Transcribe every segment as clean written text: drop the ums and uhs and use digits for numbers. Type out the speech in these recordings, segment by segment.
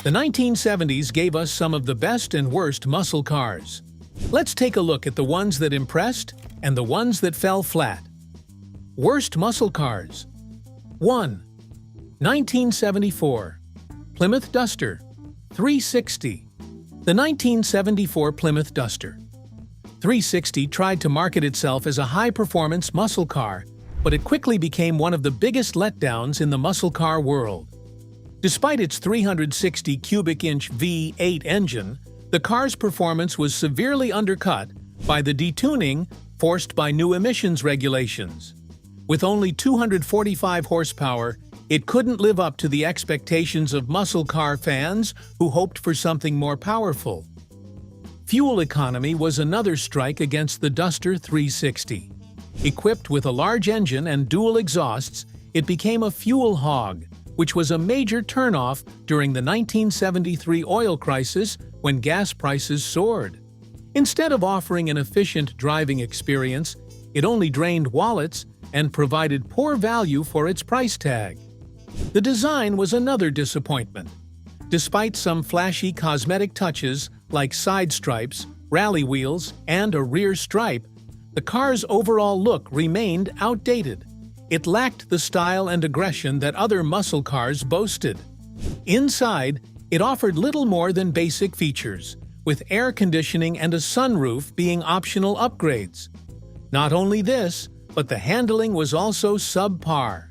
The 1970s gave us some of the best and worst muscle cars. Let's take a look at the ones that impressed and the ones that fell flat. Worst muscle cars. 1. 1974 Plymouth Duster 360. The 1974 Plymouth Duster 360 tried to market itself as a high-performance muscle car, but it quickly became one of the biggest letdowns in the muscle car world. Despite its 360 cubic inch V8 engine, the car's performance was severely undercut by the detuning forced by new emissions regulations. With only 245 horsepower, it couldn't live up to the expectations of muscle car fans who hoped for something more powerful. Fuel economy was another strike against the Duster 360. Equipped with a large engine and dual exhausts, it became a fuel hog, which was a major turnoff during the 1973 oil crisis when gas prices soared. Instead of offering an efficient driving experience, it only drained wallets and provided poor value for its price tag. The design was another disappointment. Despite some flashy cosmetic touches like side stripes, rally wheels, and a rear stripe, the car's overall look remained outdated. It lacked the style and aggression that other muscle cars boasted. Inside, it offered little more than basic features, with air conditioning and a sunroof being optional upgrades. Not only this, but the handling was also subpar.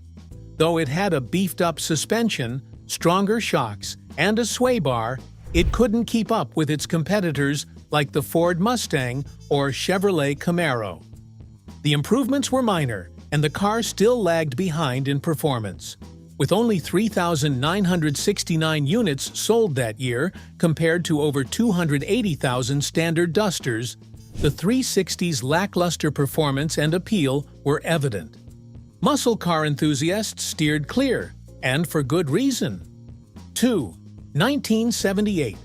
Though it had a beefed-up suspension, stronger shocks, and a sway bar, it couldn't keep up with its competitors like the Ford Mustang or Chevrolet Camaro. The improvements were minor, and the car still lagged behind in performance. With only 3,969 units sold that year compared to over 280,000 standard Dusters, the 360's lackluster performance and appeal were evident. Muscle car enthusiasts steered clear, and for good reason. 2. 1978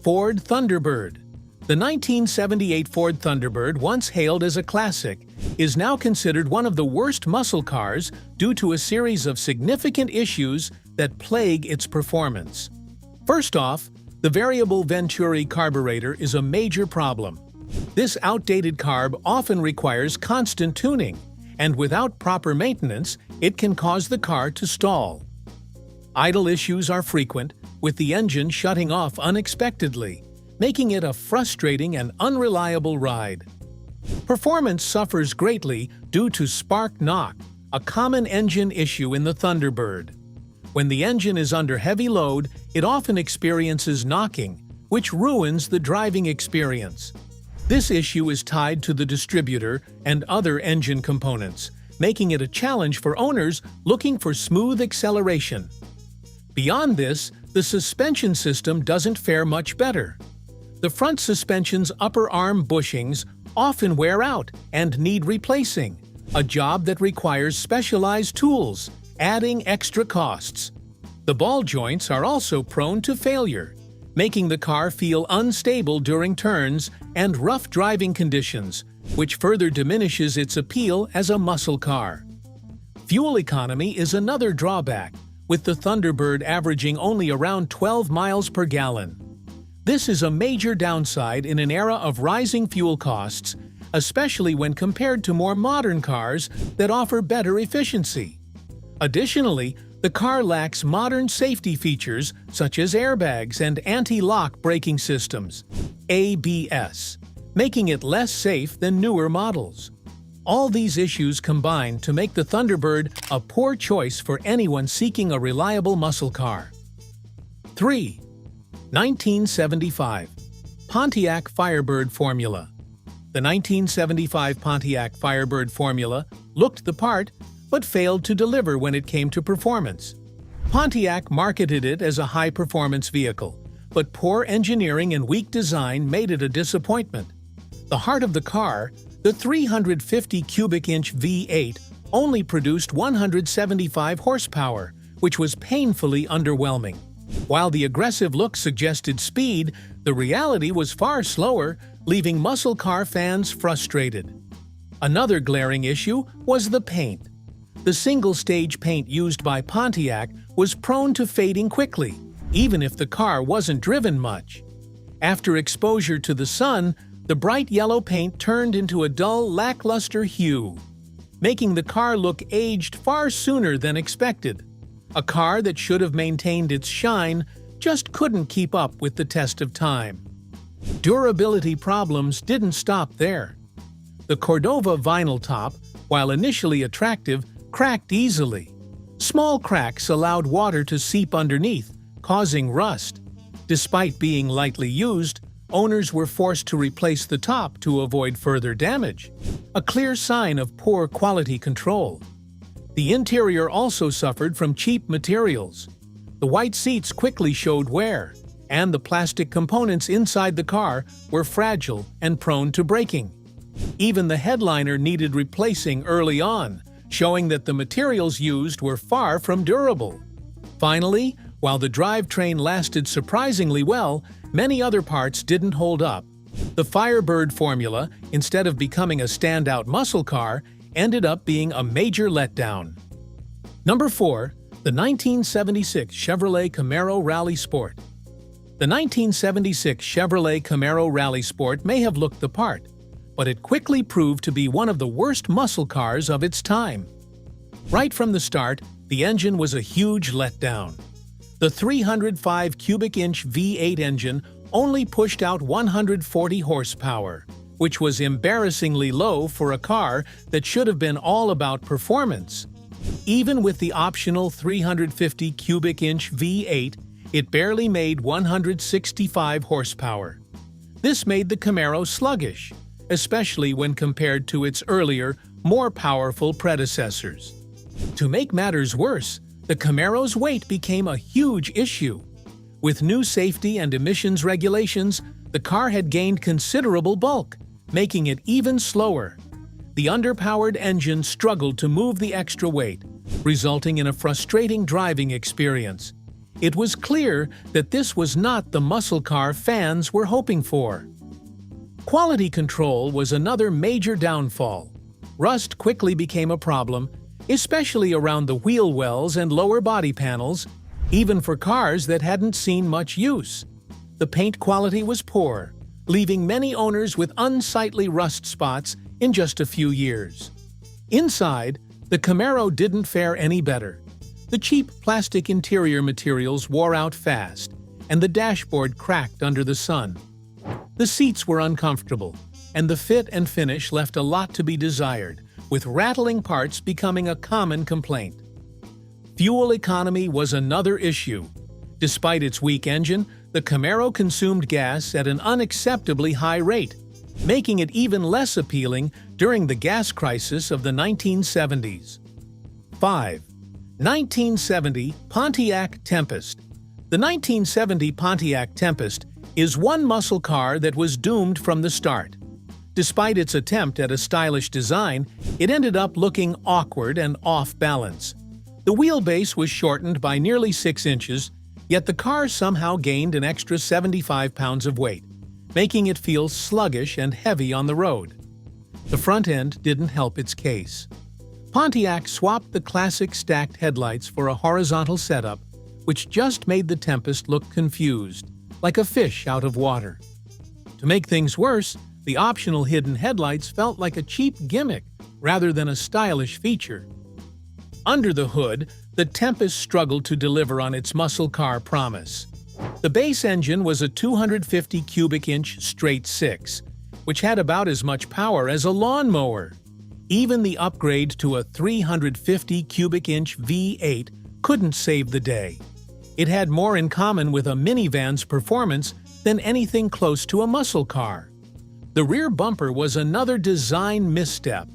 Ford Thunderbird. The 1978 Ford Thunderbird, once hailed as a classic, is now considered one of the worst muscle cars due to a series of significant issues that plague its performance. First off, the variable Venturi carburetor is a major problem. This outdated carb often requires constant tuning, and without proper maintenance, it can cause the car to stall. Idle issues are frequent, with the engine shutting off unexpectedly, making it a frustrating and unreliable ride. Performance suffers greatly due to spark knock, a common engine issue in the Thunderbird. When the engine is under heavy load, it often experiences knocking, which ruins the driving experience. This issue is tied to the distributor and other engine components, making it a challenge for owners looking for smooth acceleration. Beyond this, the suspension system doesn't fare much better. The front suspension's upper arm bushings often wear out and need replacing, a job that requires specialized tools, adding extra costs. The ball joints are also prone to failure, making the car feel unstable during turns and rough driving conditions, which further diminishes its appeal as a muscle car. Fuel economy is another drawback, with the Thunderbird averaging only around 12 miles per gallon. This is a major downside in an era of rising fuel costs, especially when compared to more modern cars that offer better efficiency. Additionally, the car lacks modern safety features such as airbags and anti-lock braking systems, ABS, making it less safe than newer models. All these issues combine to make the Thunderbird a poor choice for anyone seeking a reliable muscle car. 3. 1975 Pontiac Firebird Formula. The 1975 Pontiac Firebird Formula looked the part, but failed to deliver when it came to performance. Pontiac marketed it as a high-performance vehicle, but poor engineering and weak design made it a disappointment. The heart of the car, the 350 cubic inch V8, only produced 175 horsepower, which was painfully underwhelming. While the aggressive look suggested speed, the reality was far slower, leaving muscle car fans frustrated. Another glaring issue was the paint. The single-stage paint used by Pontiac was prone to fading quickly, even if the car wasn't driven much. After exposure to the sun, the bright yellow paint turned into a dull, lackluster hue, making the car look aged far sooner than expected. A car that should have maintained its shine just couldn't keep up with the test of time. Durability problems didn't stop there. The Cordova vinyl top, while initially attractive, cracked easily. Small cracks allowed water to seep underneath, causing rust. Despite being lightly used, owners were forced to replace the top to avoid further damage, a clear sign of poor quality control. The interior also suffered from cheap materials. The white seats quickly showed wear, and the plastic components inside the car were fragile and prone to breaking. Even the headliner needed replacing early on, showing that the materials used were far from durable. Finally, while the drivetrain lasted surprisingly well, many other parts didn't hold up. The Firebird formula, instead of becoming a standout muscle car, ended up being a major letdown. Number 4. The 1976 Chevrolet Camaro Rally Sport. The 1976 Chevrolet Camaro Rally Sport may have looked the part, but it quickly proved to be one of the worst muscle cars of its time. Right from the start, the engine was a huge letdown. The 305 cubic inch V8 engine only pushed out 140 horsepower, which was embarrassingly low for a car that should have been all about performance. Even with the optional 350 cubic inch V8, it barely made 165 horsepower. This made the Camaro sluggish, especially when compared to its earlier, more powerful predecessors. To make matters worse, the Camaro's weight became a huge issue. With new safety and emissions regulations, the car had gained considerable bulk, making it even slower. The underpowered engine struggled to move the extra weight, resulting in a frustrating driving experience. It was clear that this was not the muscle car fans were hoping for. Quality control was another major downfall. Rust quickly became a problem, especially around the wheel wells and lower body panels, even for cars that hadn't seen much use. The paint quality was poor, leaving many owners with unsightly rust spots in just a few years. Inside, the Camaro didn't fare any better. The cheap plastic interior materials wore out fast, and the dashboard cracked under the sun. The seats were uncomfortable, and the fit and finish left a lot to be desired, with rattling parts becoming a common complaint. Fuel economy was another issue. Despite its weak engine, the Camaro consumed gas at an unacceptably high rate, making it even less appealing during the gas crisis of the 1970s. 5. 1970 Pontiac Tempest. The 1970 Pontiac Tempest is one muscle car that was doomed from the start. Despite its attempt at a stylish design, it ended up looking awkward and off balance. The wheelbase was shortened by nearly 6 inches, yet the car somehow gained an extra 75 pounds of weight, making it feel sluggish and heavy on the road. The front end didn't help its case. Pontiac swapped the classic stacked headlights for a horizontal setup, which just made the Tempest look confused, like a fish out of water. To make things worse, the optional hidden headlights felt like a cheap gimmick rather than a stylish feature. Under the hood, the Tempest struggled to deliver on its muscle car promise. The base engine was a 250 cubic inch straight 6, which had about as much power as a lawnmower. Even the upgrade to a 350 cubic inch V8 couldn't save the day. It had more in common with a minivan's performance than anything close to a muscle car. The rear bumper was another design misstep.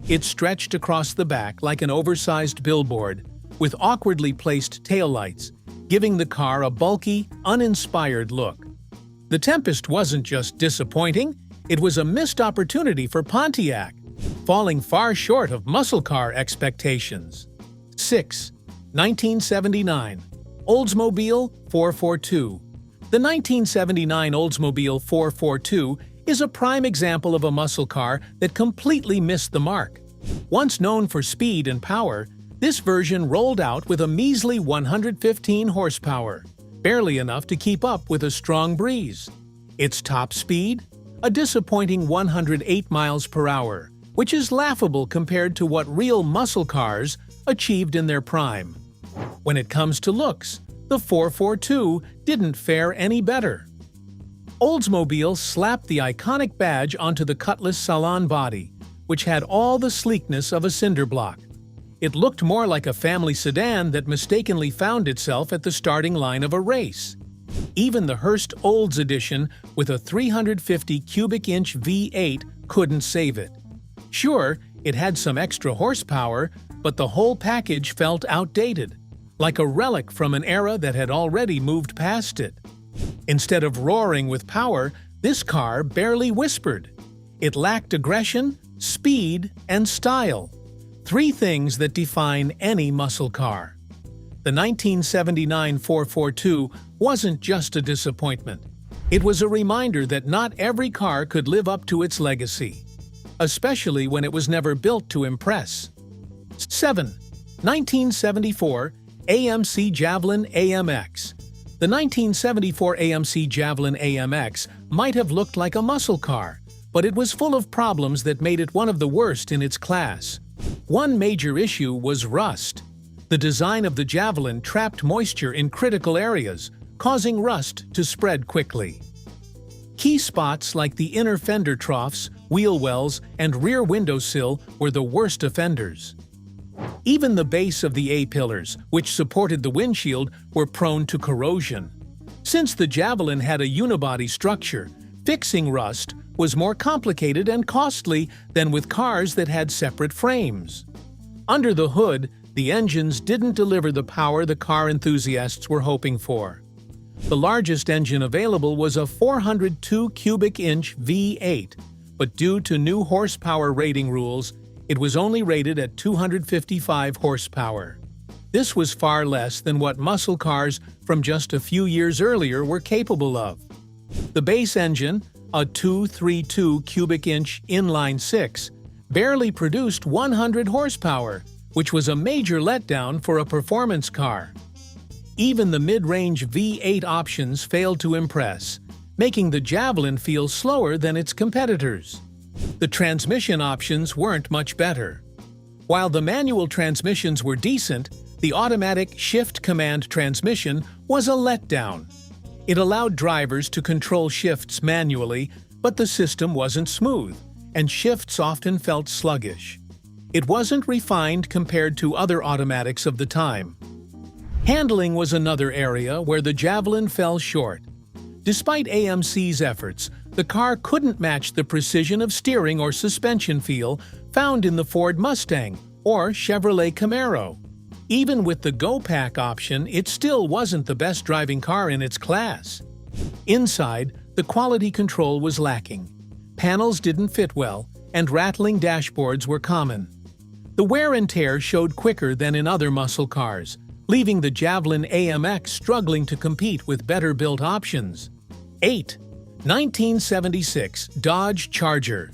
It stretched across the back like an oversized billboard, with awkwardly placed taillights, giving the car a bulky, uninspired look. The Tempest wasn't just disappointing, it was a missed opportunity for Pontiac, falling far short of muscle car expectations. 6. 1979 Oldsmobile 442. The 1979 Oldsmobile 442 is a prime example of a muscle car that completely missed the mark. Once known for speed and power, this version rolled out with a measly 115 horsepower, barely enough to keep up with a strong breeze. Its top speed? A disappointing 108 miles per hour, which is laughable compared to what real muscle cars achieved in their prime. When it comes to looks, the 442 didn't fare any better. Oldsmobile slapped the iconic badge onto the Cutlass salon body, which had all the sleekness of a cinder block. It looked more like a family sedan that mistakenly found itself at the starting line of a race. Even the Hearst Olds edition with a 350 cubic inch V8 couldn't save it. Sure, it had some extra horsepower, but the whole package felt outdated, like a relic from an era that had already moved past it. Instead of roaring with power, this car barely whispered. It lacked aggression, speed, and style. Three things that define any muscle car. The 1979 442 wasn't just a disappointment. It was a reminder that not every car could live up to its legacy, especially when it was never built to impress. 7. 1974 AMC Javelin AMX. The 1974 AMC Javelin AMX might have looked like a muscle car, but it was full of problems that made it one of the worst in its class. One major issue was rust. The design of the Javelin trapped moisture in critical areas, causing rust to spread quickly. Key spots like the inner fender troughs, wheel wells, and rear windowsill were the worst offenders. Even the base of the A-pillars, which supported the windshield, were prone to corrosion. Since the Javelin had a unibody structure, fixing rust was more complicated and costly than with cars that had separate frames. Under the hood, the engines didn't deliver the power the car enthusiasts were hoping for. The largest engine available was a 402 cubic inch V8, but due to new horsepower rating rules, it was only rated at 255 horsepower. This was far less than what muscle cars from just a few years earlier were capable of. The base engine, a 232 cubic inch inline-six, barely produced 100 horsepower, which was a major letdown for a performance car. Even the mid-range V8 options failed to impress, making the Javelin feel slower than its competitors. The transmission options weren't much better. While the manual transmissions were decent, the automatic shift-command transmission was a letdown. It allowed drivers to control shifts manually, but the system wasn't smooth, and shifts often felt sluggish. It wasn't refined compared to other automatics of the time. Handling was another area where the Javelin fell short. Despite AMC's efforts, the car couldn't match the precision of steering or suspension feel found in the Ford Mustang or Chevrolet Camaro. Even with the Go-Pack option, it still wasn't the best driving car in its class. Inside, the quality control was lacking. Panels didn't fit well, and rattling dashboards were common. The wear and tear showed quicker than in other muscle cars, leaving the Javelin AMX struggling to compete with better-built options. 8. 1976 Dodge Charger.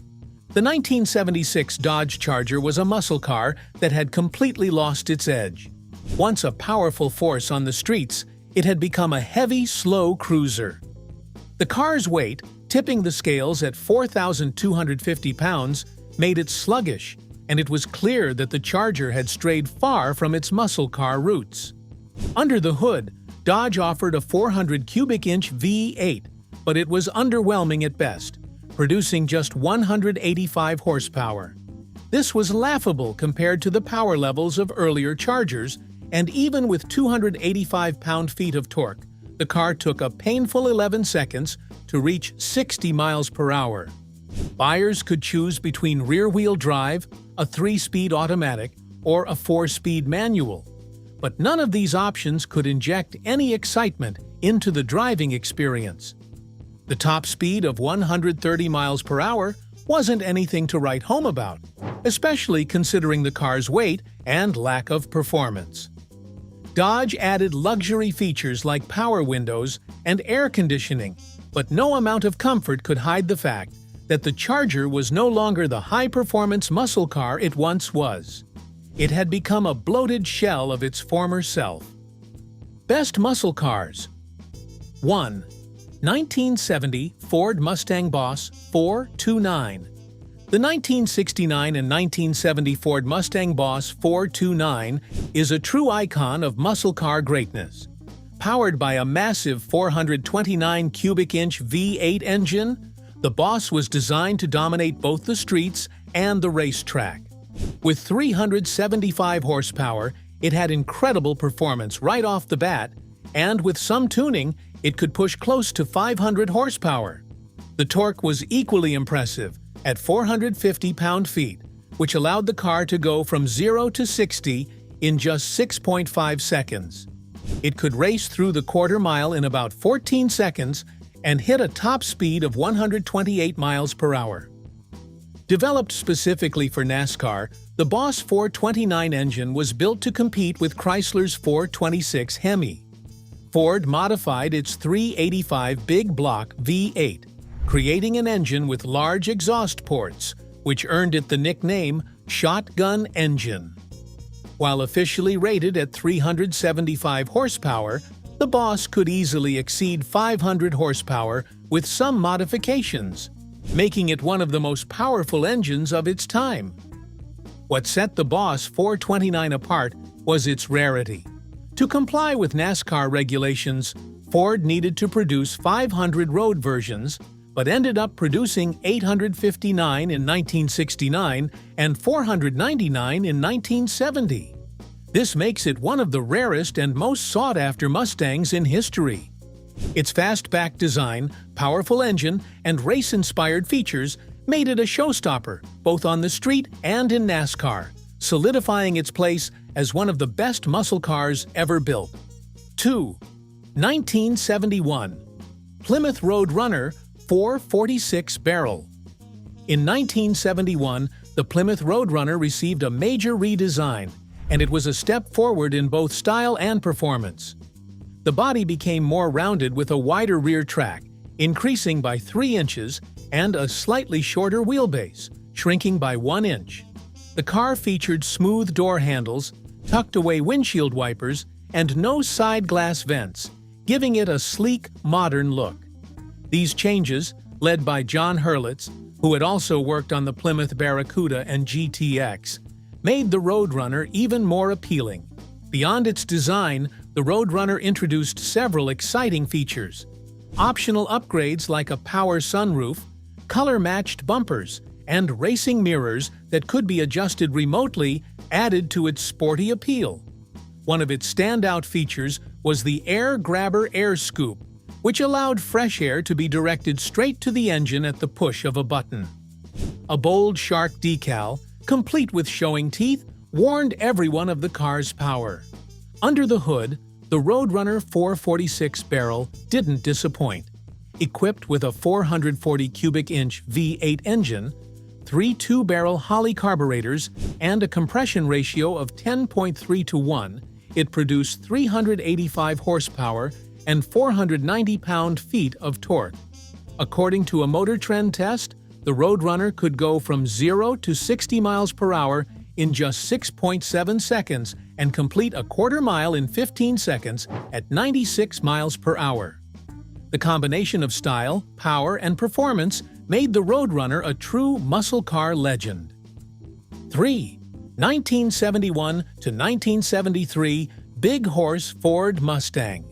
The 1976 Dodge Charger was a muscle car that had completely lost its edge. Once a powerful force on the streets, it had become a heavy, slow cruiser. The car's weight, tipping the scales at 4,250 pounds, made it sluggish, and it was clear that the Charger had strayed far from its muscle car roots. Under the hood, Dodge offered a 400 cubic inch V8, but it was underwhelming at best, producing just 185 horsepower. This was laughable compared to the power levels of earlier Chargers, and even with 285 pound-feet of torque, the car took a painful 11 seconds to reach 60 miles per hour. Buyers could choose between rear-wheel drive, a 3-speed automatic, or a 4-speed manual. But none of these options could inject any excitement into the driving experience. The top speed of 130 miles per hour wasn't anything to write home about, especially considering the car's weight and lack of performance. Dodge added luxury features like power windows and air conditioning, but no amount of comfort could hide the fact that the Charger was no longer the high-performance muscle car it once was. It had become a bloated shell of its former self. Best muscle cars. 1. 1970 Ford Mustang Boss 429. The 1969 and 1970 Ford Mustang Boss 429 is a true icon of muscle car greatness. Powered by a massive 429 cubic inch V8 engine, the Boss was designed to dominate both the streets and the racetrack. With 375 horsepower, it had incredible performance right off the bat, and with some tuning, it could push close to 500 horsepower. The torque was equally impressive at 450 pound-feet, which allowed the car to go from 0 to 60 in just 6.5 seconds. It could race through the quarter mile in about 14 seconds and hit a top speed of 128 miles per hour. Developed specifically for NASCAR, the Boss 429 engine was built to compete with Chrysler's 426 Hemi. Ford modified its 385 big block V8, creating an engine with large exhaust ports, which earned it the nickname Shotgun Engine. While officially rated at 375 horsepower, the Boss could easily exceed 500 horsepower with some modifications, making it one of the most powerful engines of its time. What set the Boss 429 apart was its rarity. To comply with NASCAR regulations, Ford needed to produce 500 road versions, but ended up producing 859 in 1969 and 499 in 1970. This makes it one of the rarest and most sought-after Mustangs in history. Its fastback design, powerful engine, and race-inspired features made it a showstopper both on the street and in NASCAR, solidifying its place as one of the best muscle cars ever built. 2. 1971 Plymouth Roadrunner 446 barrel. In 1971, the Plymouth Roadrunner received a major redesign, and it was a step forward in both style and performance. The body became more rounded with a wider rear track, increasing by 3 inches, and a slightly shorter wheelbase, shrinking by 1 inch. The car featured smooth door handles, tucked-away windshield wipers, and no side glass vents, giving it a sleek, modern look. These changes, led by John Hurlitz, who had also worked on the Plymouth Barracuda and GTX, made the Roadrunner even more appealing. Beyond its design, the Roadrunner introduced several exciting features. Optional upgrades like a power sunroof, color-matched bumpers, and racing mirrors that could be adjusted remotely added to its sporty appeal. One of its standout features was the Air Grabber Air Scoop, which allowed fresh air to be directed straight to the engine at the push of a button. A bold shark decal, complete with showing teeth, warned everyone of the car's power. Under the hood, the Roadrunner 446 barrel didn't disappoint. Equipped with a 440 cubic inch V8 engine, 3 2-barrel Holley carburetors, and a compression ratio of 10.3 to 1, it produced 385 horsepower and 490 pound-feet of torque. According to a Motor Trend test, the Roadrunner could go from 0 to 60 miles per hour in just 6.7 seconds and complete a quarter mile in 15 seconds at 96 miles per hour. The combination of style, power, and performance made the Roadrunner a true muscle car legend. 3. 1971 to 1973 Big Horse Ford Mustang.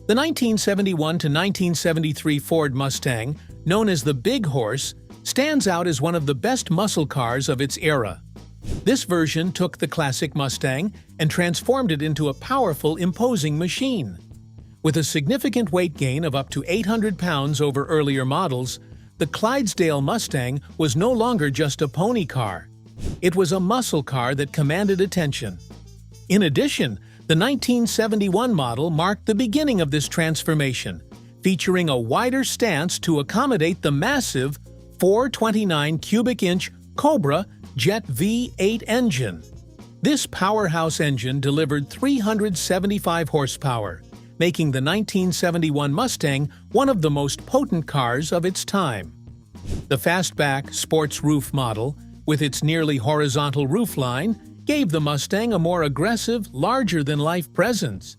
The 1971 to 1973 Ford Mustang, known as the Big Horse, stands out as one of the best muscle cars of its era. This version took the classic Mustang and transformed it into a powerful, imposing machine. With a significant weight gain of up to 800 pounds over earlier models, the Clydesdale Mustang was no longer just a pony car. It was a muscle car that commanded attention. In addition, the 1971 model marked the beginning of this transformation, featuring a wider stance to accommodate the massive 429 cubic inch Cobra Jet V8 engine. This powerhouse engine delivered 375 horsepower, making the 1971 Mustang one of the most potent cars of its time. The fastback sports roof model, with its nearly horizontal roofline, gave the Mustang a more aggressive, larger-than-life presence.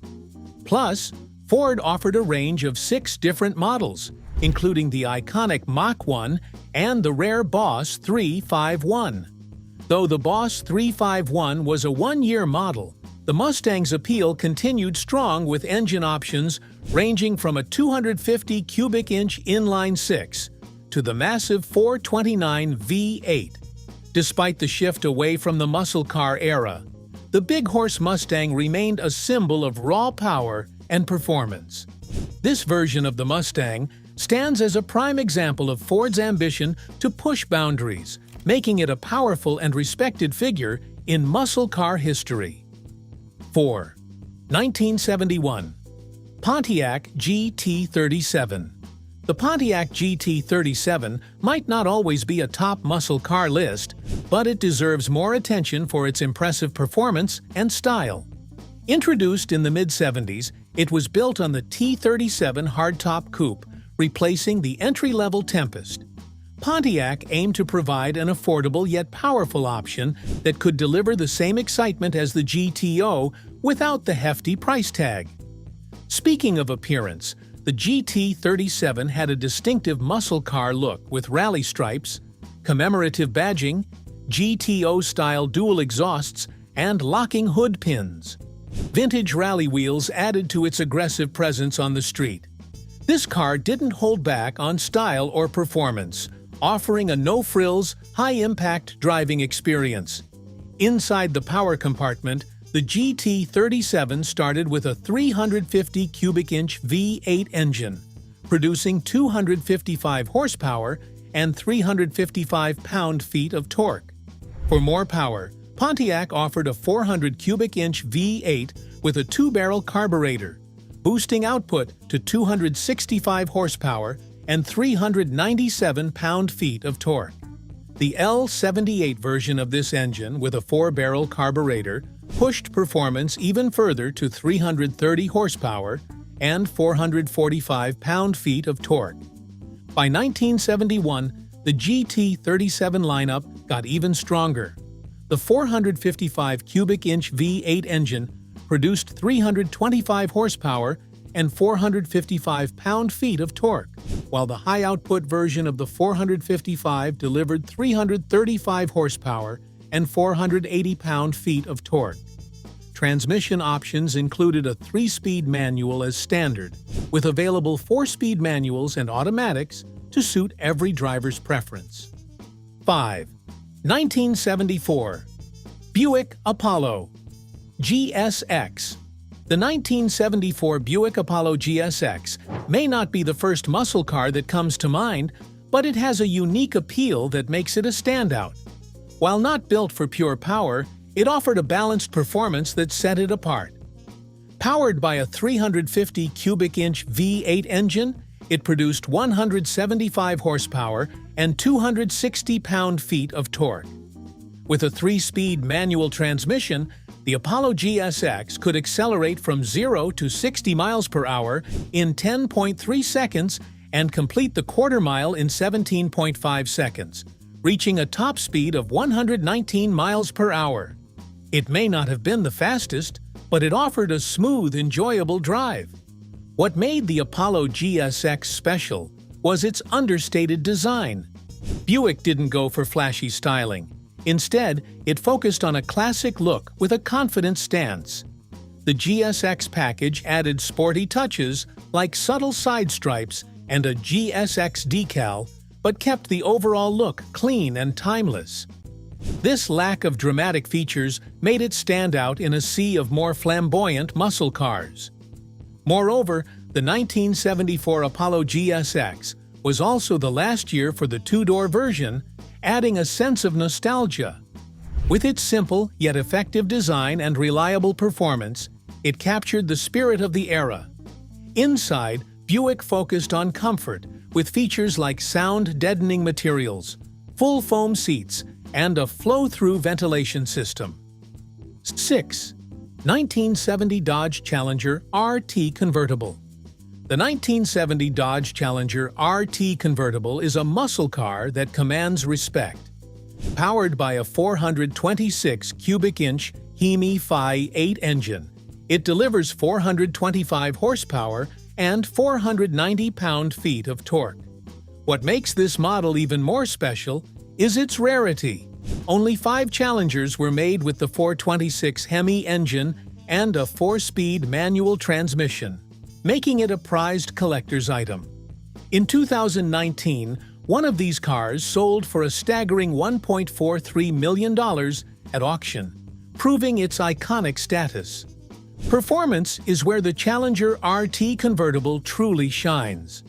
Plus, Ford offered a range of 6 different models, including the iconic Mach 1 and the rare Boss 351. Though the Boss 351 was a one-year model, the Mustang's appeal continued strong with engine options ranging from a 250 cubic inch inline-6 to the massive 429 V8. Despite the shift away from the muscle car era, the big horse Mustang remained a symbol of raw power and performance. This version of the Mustang stands as a prime example of Ford's ambition to push boundaries, making it a powerful and respected figure in muscle car history. 4. 1971 Pontiac GT37. The Pontiac GT37 might not always be a top muscle car list, but it deserves more attention for its impressive performance and style. Introduced in the mid-70s, it was built on the T37 hardtop coupe, replacing the entry-level Tempest. Pontiac aimed to provide an affordable yet powerful option that could deliver the same excitement as the GTO without the hefty price tag. Speaking of appearance, the GT37 had a distinctive muscle car look with rally stripes, commemorative badging, GTO-style dual exhausts, and locking hood pins. Vintage rally wheels added to its aggressive presence on the street. This car didn't hold back on style or performance, offering a no-frills, high-impact driving experience. Inside the power compartment, the GT37 started with a 350 cubic inch V8 engine, producing 255 horsepower and 355 pound-feet of torque. For more power, Pontiac offered a 400 cubic inch V8 with a 2-barrel carburetor, boosting output to 265 horsepower and 397 pound-feet of torque. The L78 version of this engine with a 4-barrel carburetor pushed performance even further to 330 horsepower and 445 pound-feet of torque. By 1971, the GT37 lineup got even stronger. The 455 cubic inch V8 engine produced 325 horsepower and 455 pound-feet of torque, while the high-output version of the 455 delivered 335 horsepower and 480 pound-feet of torque. Transmission options included a 3-speed manual as standard, with available 4-speed manuals and automatics to suit every driver's preference. 5. 1974 Buick Apollo GSX. The 1974 Buick Apollo GSX may not be the first muscle car that comes to mind, but it has a unique appeal that makes it a standout. While not built for pure power, it offered a balanced performance that set it apart. Powered by a 350 cubic inch V8 engine, it produced 175 horsepower and 260 pound-feet of torque. With a 3-speed manual transmission, the Apollo GSX could accelerate from 0 to 60 miles per hour in 10.3 seconds and complete the quarter mile in 17.5 seconds, reaching a top speed of 119 miles per hour. It may not have been the fastest, but it offered a smooth, enjoyable drive. What made the Apollo GSX special was its understated design. Buick didn't go for flashy styling. Instead, it focused on a classic look with a confident stance. The GSX package added sporty touches like subtle side stripes and a GSX decal, but kept the overall look clean and timeless. This lack of dramatic features made it stand out in a sea of more flamboyant muscle cars. Moreover, the 1974 Apollo GSX was also the last year for the 2-door version, adding a sense of nostalgia. With its simple yet effective design and reliable performance, it captured the spirit of the era. Inside, Buick focused on comfort, with features like sound-deadening materials, full foam seats, and a flow-through ventilation system. 6. 1970 Dodge Challenger RT Convertible. The 1970 Dodge Challenger RT Convertible is a muscle car that commands respect. Powered by a 426 cubic inch Hemi Phi 8 engine, It delivers 425 horsepower and 490 pound-feet of torque. What makes this model even more special is its rarity. Only 5 Challengers were made with the 426 Hemi engine and a 4-speed manual transmission, making it a prized collector's item. In 2019, one of these cars sold for a staggering $1.43 million at auction, proving its iconic status. Performance is where the Challenger RT Convertible truly shines.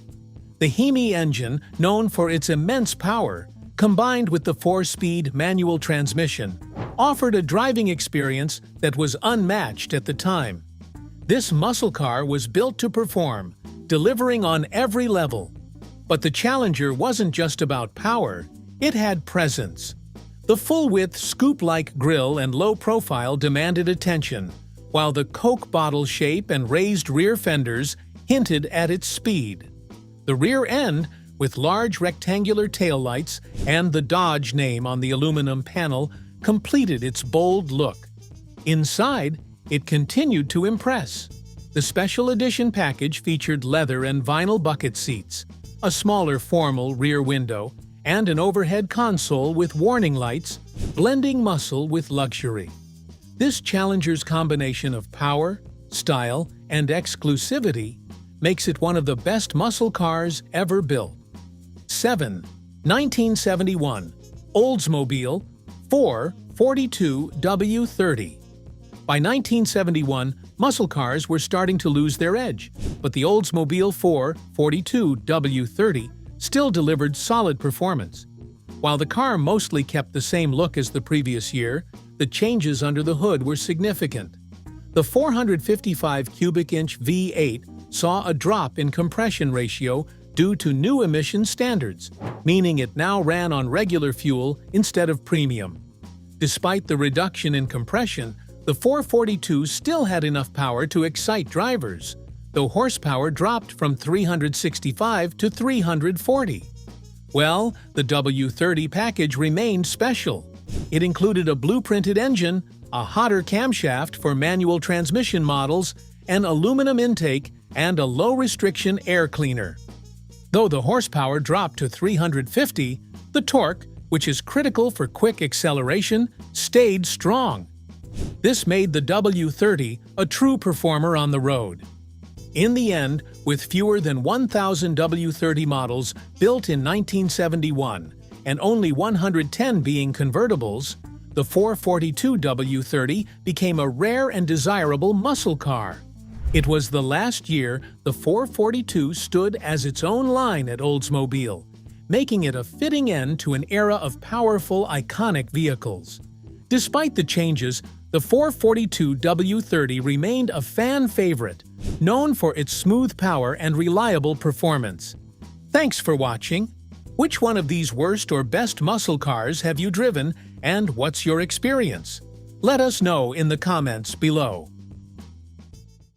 The Hemi engine, known for its immense power, combined with the 4-speed manual transmission, offered a driving experience that was unmatched at the time. This muscle car was built to perform, delivering on every level. But the Challenger wasn't just about power, it had presence. The full-width scoop-like grille and low profile demanded attention, while the Coke bottle shape and raised rear fenders hinted at its speed. The rear end, with large rectangular taillights and the Dodge name on the aluminum panel, completed its bold look. Inside, it continued to impress. The special edition package featured leather and vinyl bucket seats, a smaller formal rear window, and an overhead console with warning lights, blending muscle with luxury. This Challenger's combination of power, style, and exclusivity makes it one of the best muscle cars ever built. 7. 1971 Oldsmobile 442 W30. By 1971, muscle cars were starting to lose their edge, but the Oldsmobile 442 W30 still delivered solid performance. While the car mostly kept the same look as the previous year, the changes under the hood were significant. The 455 cubic inch V8 saw a drop in compression ratio due to new emission standards, meaning it now ran on regular fuel instead of premium. Despite the reduction in compression, the 442 still had enough power to excite drivers, though horsepower dropped from 365 to 340. Well, the W30 package remained special. It included a blueprinted engine, a hotter camshaft for manual transmission models, an aluminum intake, and a low-restriction air cleaner. Though the horsepower dropped to 350, the torque, which is critical for quick acceleration, stayed strong. This made the W30 a true performer on the road. In the end, with fewer than 1,000 W30 models built in 1971 and only 110 being convertibles, the 442 W30 became a rare and desirable muscle car. It was the last year the 442 stood as its own line at Oldsmobile, making it a fitting end to an era of powerful, iconic vehicles. Despite the changes, the 442 W30 remained a fan favorite, known for its smooth power and reliable performance. Thanks for watching. Which one of these worst or best muscle cars have you driven, and what's your experience? Let us know in the comments below.